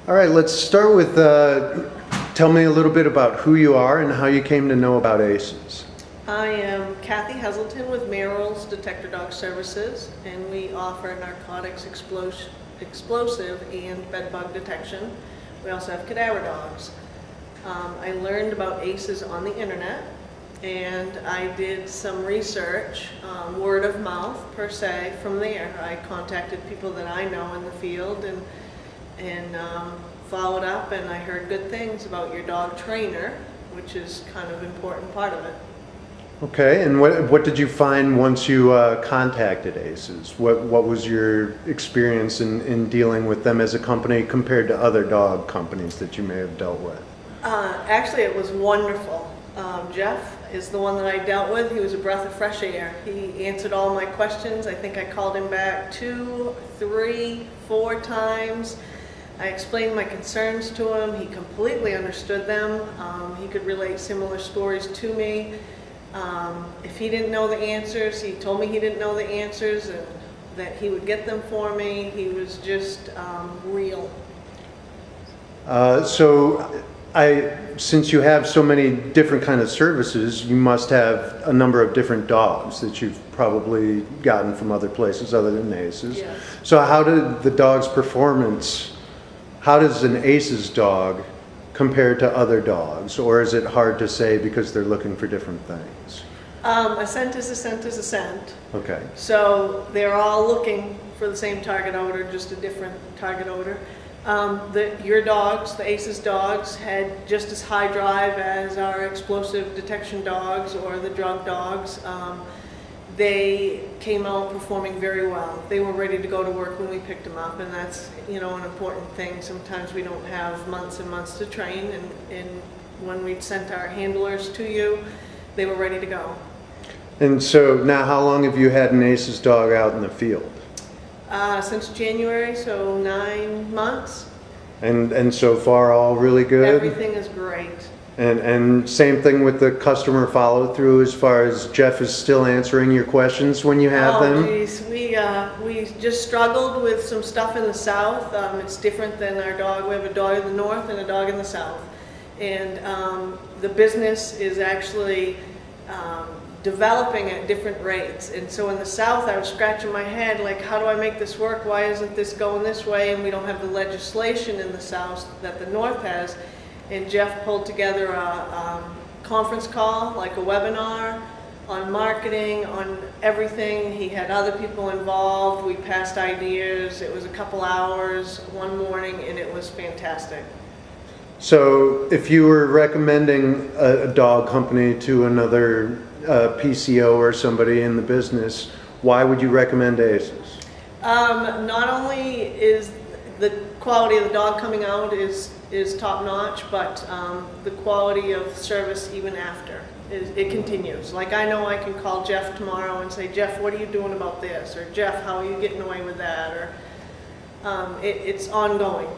All right, let's start with tell me a little bit about who you are and how you came to know about ACES. I am Kathy Heselton with Merrill's Detector Dog Services, and we offer narcotics, explosive, and bed bug detection. We also have cadaver dogs. I learned about ACES on the internet, and I did some research, word of mouth per se. From there, I contacted people that I know in the field and followed up, and I heard good things about your dog trainer, which is kind of an important part of it. Okay, and what did you find once you contacted ACES? What was your experience in dealing with them as a company compared to other dog companies that you may have dealt with? Actually, it was wonderful. Jeff is the one that I dealt with. He was a breath of fresh air. He answered all my questions. I think I called him back 2, 3, 4 times. I explained my concerns to him. He completely understood them. He could relate similar stories to me. If he didn't know the answers, he told me he didn't know the answers and that he would get them for me. He was just real. Since you have so many different kind of services, you must have a number of different dogs that you've probably gotten from other places other than ACES. Yes. So how did the dog's performance, how does an ACES dog compare to other dogs, or is it hard to say because they're looking for different things? A scent is a scent is a scent. Okay. So they're all looking for the same target odor, just a different target odor. Your dogs, the ACES dogs, had just as high drive as our explosive detection dogs or the drug dogs. They came out performing very well. They were ready to go to work when we picked them up, and that's, you know, an important thing. Sometimes we don't have months and months to train, and when we sent our handlers to you, they were ready to go. And so now how long have you had an ACES dog out in the field? Since January, so 9 months. And so far all really good? Everything is great. And same thing with the customer follow through, as far as Jeff is still answering your questions when you have them? Oh geez, we just struggled with some stuff in the south. It's different than our dog. We have a dog in the north and a dog in the south. And the business is actually developing at different rates. And so in the south I was scratching my head like, how do I make this work? Why isn't this going this way? And we don't have the legislation in the south that the north has. And Jeff pulled together a conference call, like a webinar, on marketing, on everything. He had other people involved. We passed ideas. It was a couple hours one morning, and it was fantastic. So if you were recommending a dog company to another PCO or somebody in the business, why would you recommend ACES? Not only is the quality of the dog coming out is top notch, but the quality of service even after, it continues. Like, I know I can call Jeff tomorrow and say, Jeff, what are you doing about this? Or Jeff, how are you getting away with that? Or it's ongoing.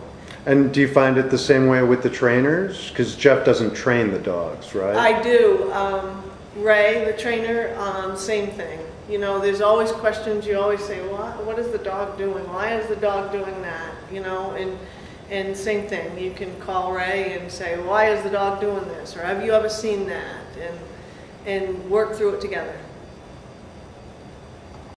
And do you find it the same way with the trainers? Because Jeff doesn't train the dogs, right? I do. Ray, the trainer, same thing. You know, there's always questions. You always say, well, what is the dog doing? Why is the dog doing that? You know, and same thing. You can call Ray and say, why is the dog doing this? Or have you ever seen that? And work through it together.